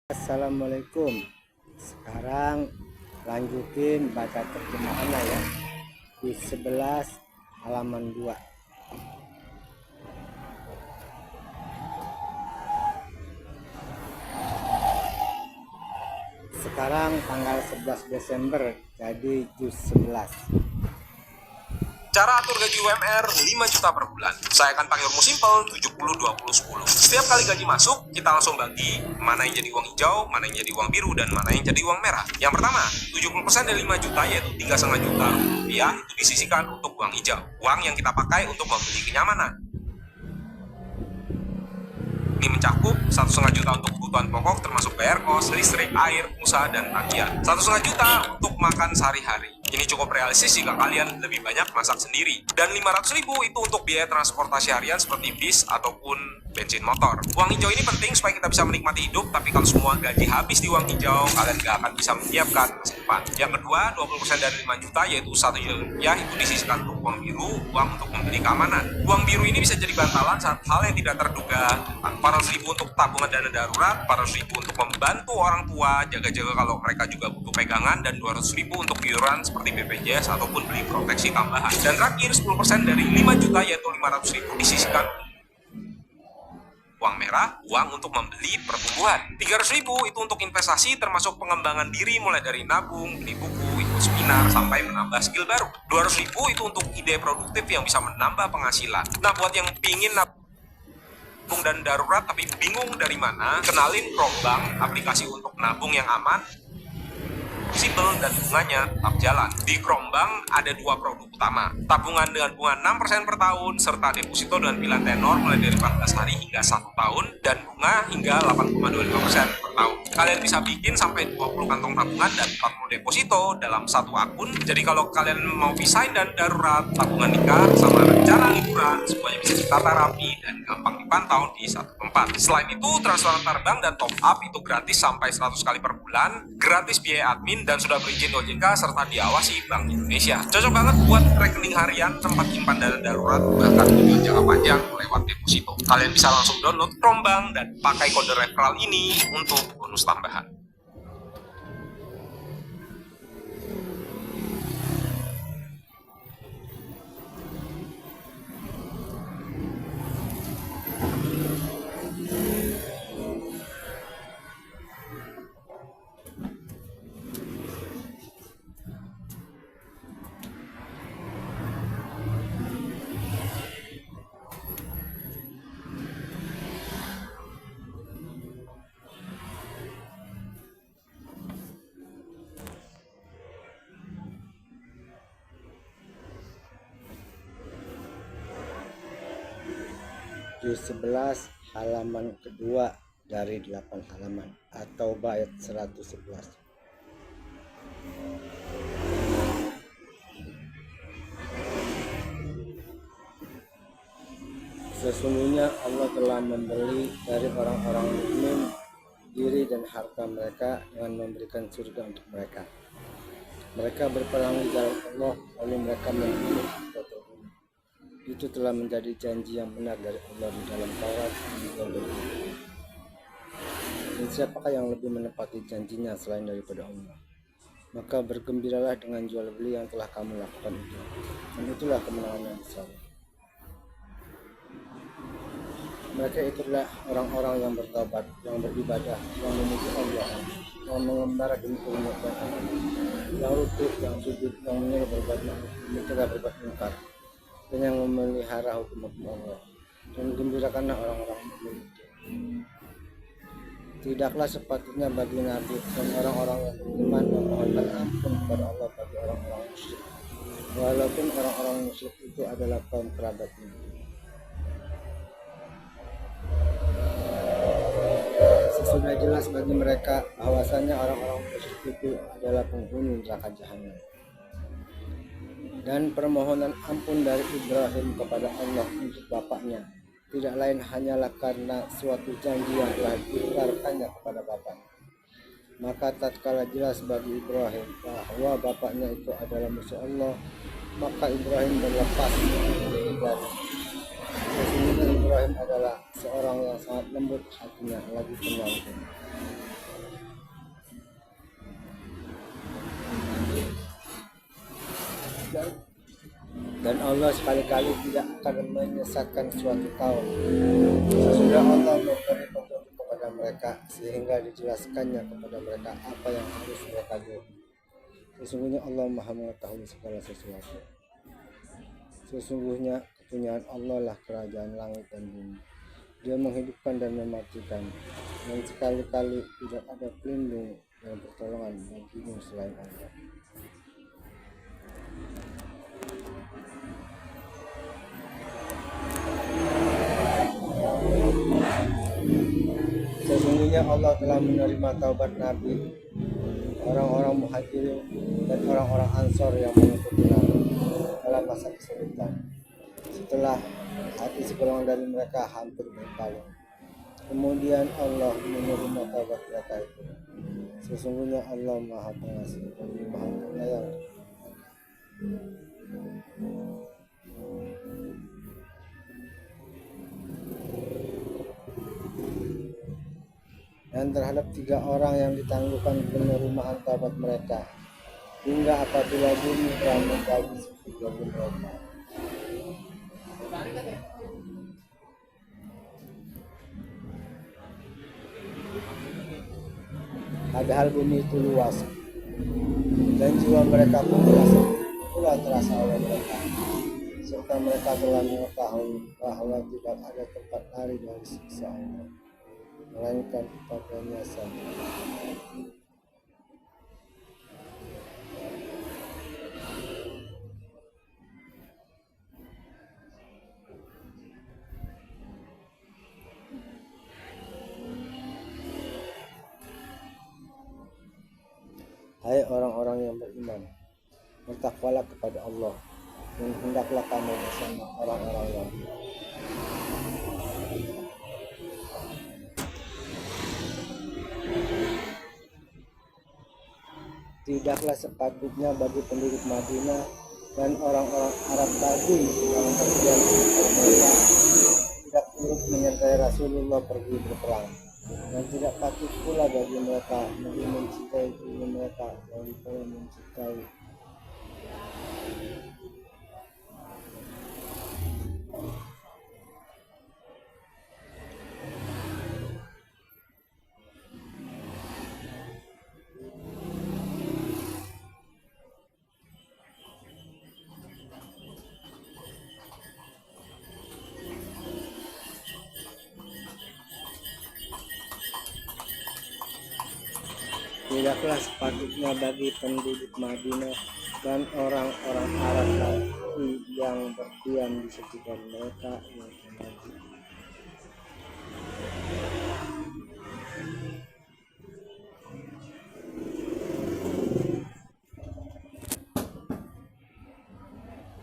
Assalamualaikum. Sekarang lanjutin baca terjemahannya ya. Di 11 halaman 2. Sekarang tanggal 11 Desember, jadi juz 11. Cara atur gaji UMR 5 juta per bulan. Saya akan pakai rumus simple 70-20-10. Setiap kali gaji masuk, kita langsung bagi mana yang jadi uang hijau, mana yang jadi uang biru, dan mana yang jadi uang merah. Yang pertama, 70% dari 5 juta yaitu 3,5 juta rupiah itu disisihkan untuk uang hijau. Uang yang kita pakai untuk membeli kenyamanan. Ini mencakup 1,5 juta untuk kebutuhan pokok termasuk bayar kos, listrik, air, usaha, dan tagihan. 1,5 juta untuk makan sehari-hari. Ini cukup realistis jika kalian lebih banyak masak sendiri. Dan 500.000 itu untuk biaya transportasi harian seperti bis ataupun bensin motor. Uang hijau ini penting supaya kita bisa menikmati hidup, tapi kalau semua gaji habis di uang hijau, kalian gak akan bisa menyiapkan masa depan. Yang kedua, 20% dari 5 juta yaitu 1 juta rupiah itu disisihkan untuk uang biru, uang untuk membeli keamanan. Uang biru ini bisa jadi bantalan saat hal yang tidak terduga. 400.000 untuk tabungan dana darurat, 400.000 untuk membantu orang tua, jaga-jaga kalau mereka juga butuh pegangan, dan 200.000 untuk iuran seperti BPJS ataupun beli proteksi tambahan. Dan terakhir 10% dari 5 juta yaitu 500.000 disisihkan uang merah, uang untuk membeli pertumbuhan. 300.000 itu untuk investasi termasuk pengembangan diri mulai dari nabung, beli buku, ikut seminar, sampai menambah skill baru. 200.000 itu untuk ide produktif yang bisa menambah penghasilan. Nah, buat yang pingin nabung dan darurat tapi bingung dari mana, kenalin Krombang, aplikasi untuk nabung yang aman, fleksibel, dan bunganya tetap jalan. Di Krombang ada 2 produk utama, tabungan dengan bunga 6% per tahun, serta deposito dengan pilihan tenor mulai dari 14 hari hingga 1 tahun, dan bunga hingga 8,25% per tahun. Kalian bisa bikin sampai 20 kantong tabungan dan 40 deposito dalam satu akun. Jadi kalau kalian mau pisahin dan darurat, tabungan nikah, sama rencana liburan, semuanya bisa ditata rapi dan gampang dipantau di satu tempat. Selain itu, transfer antar bank dan top up itu gratis sampai 100 kali per bulan, gratis biaya admin, dan sudah berizin OJK serta diawasi Bank Indonesia. Cocok banget buat rekening harian, tempat simpan dana darurat, bahkan tujuan jangka panjang lewat deposito. Kalian bisa langsung download Krombang dan pakai kode referral ini untuk bonus tambahan. Juz 11 halaman kedua dari 8 halaman atau bait 111. Sesungguhnya Allah telah membeli dari orang-orang mukmin diri dan harta mereka dengan memberikan surga untuk mereka. Mereka berperang di jalan Allah, lalu mereka membunuh atau terbunuh. Itu telah menjadi janji yang benar dari Allah di dalam Taurat dan Injil. Dan siapakah yang lebih menepati janjinya selain daripada Allah? Maka bergembiralah dengan jual beli yang telah kamu lakukan itu, dan itulah kemenangan yang besar. Mereka itulah orang-orang yang bertobat, yang beribadah, yang memuji Allah, yang mengembara demi kemuliaan Allah, yang rukuk, yang sujud, yang menyuruh berbuat ma'ruf, mencegah berbuat munkar, dan yang memelihara hukum-hukum Allah. Dan gembirakanlah orang-orang mukmin itu. Tidaklah sepatutnya bagi Nabi dan orang-orang yang beriman memohonkan ampun kepada Allah bagi orang-orang musyrik, walaupun orang-orang musyrik itu adalah kaum kerabatnya. Sudah jelas bagi mereka bahwasanya orang-orang musyrik itu adalah penghuni neraka jahanam. Dan permohonan ampun dari Ibrahim kepada Allah untuk bapaknya tidak lain hanyalah karena suatu janji yang telah diikrarkannya kepada bapaknya. Maka tatkala jelas bagi Ibrahim bahwa bapaknya itu adalah musuh Allah, maka Ibrahim berlepas dari. Sesungguhnya Ibrahim adalah seorang yang sangat lembut hatinya lagi penyantun. dan Allah sekali-kali tidak akan menyesatkan suatu kaum sesudah Allah memberi petunjuk kepada mereka sehingga dijelaskannya kepada mereka apa yang harus mereka jauhi. Sesungguhnya Allah Maha mengetahui segala sesuatu. Sesungguhnya kepunyaan Allah lah kerajaan langit dan bumi. Dia menghidupkan dan mematikan, dan sekali-kali tidak ada pelindung dan pertolongan bagimu selain Allah. Sesungguhnya Allah telah menerima taubat Nabi, orang-orang Muhajirin dan orang-orang Ansor yang mengikuti Nabi dalam masa kesulitan. Setelah hati segolongan dari mereka hampir berpaling, kemudian Allah menerima taubat mereka itu. Sesungguhnya Allah Maha Pengasih dan Maha Penyayang. Dan terhadap 3 orang yang ditangguhkan penerimaan taubat mereka, hingga apabila bumi telah membagi sisi bagi mereka. Padahal bumi itu luas, dan jiwa mereka pun terasa oleh mereka, serta mereka telah mengetahui bahwa tidak ada tempat lari dari siksa Allah, melainkan kepadanya saja. Hai orang-orang yang beriman, bertakwalah kepada Allah, dan hendaklah kamu bersama orang-orang yang tidaklah sepatutnya bagi penduduk Madinah dan orang-orang Arab Badui yang berdiam di mereka tidak turut menyertai Rasulullah pergi berperang, dan tidak patut pula bagi mereka lebih mencintai diri mereka daripada mencintai tidaklah sepatutnya bagi penduduk Madinah dan orang-orang Arab yang berdiam di sekitar mereka yang